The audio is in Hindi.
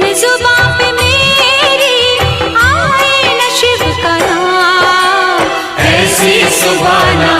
बिन जुबां पे मेरी आए न शिव का नाम। ऐसी सुभाना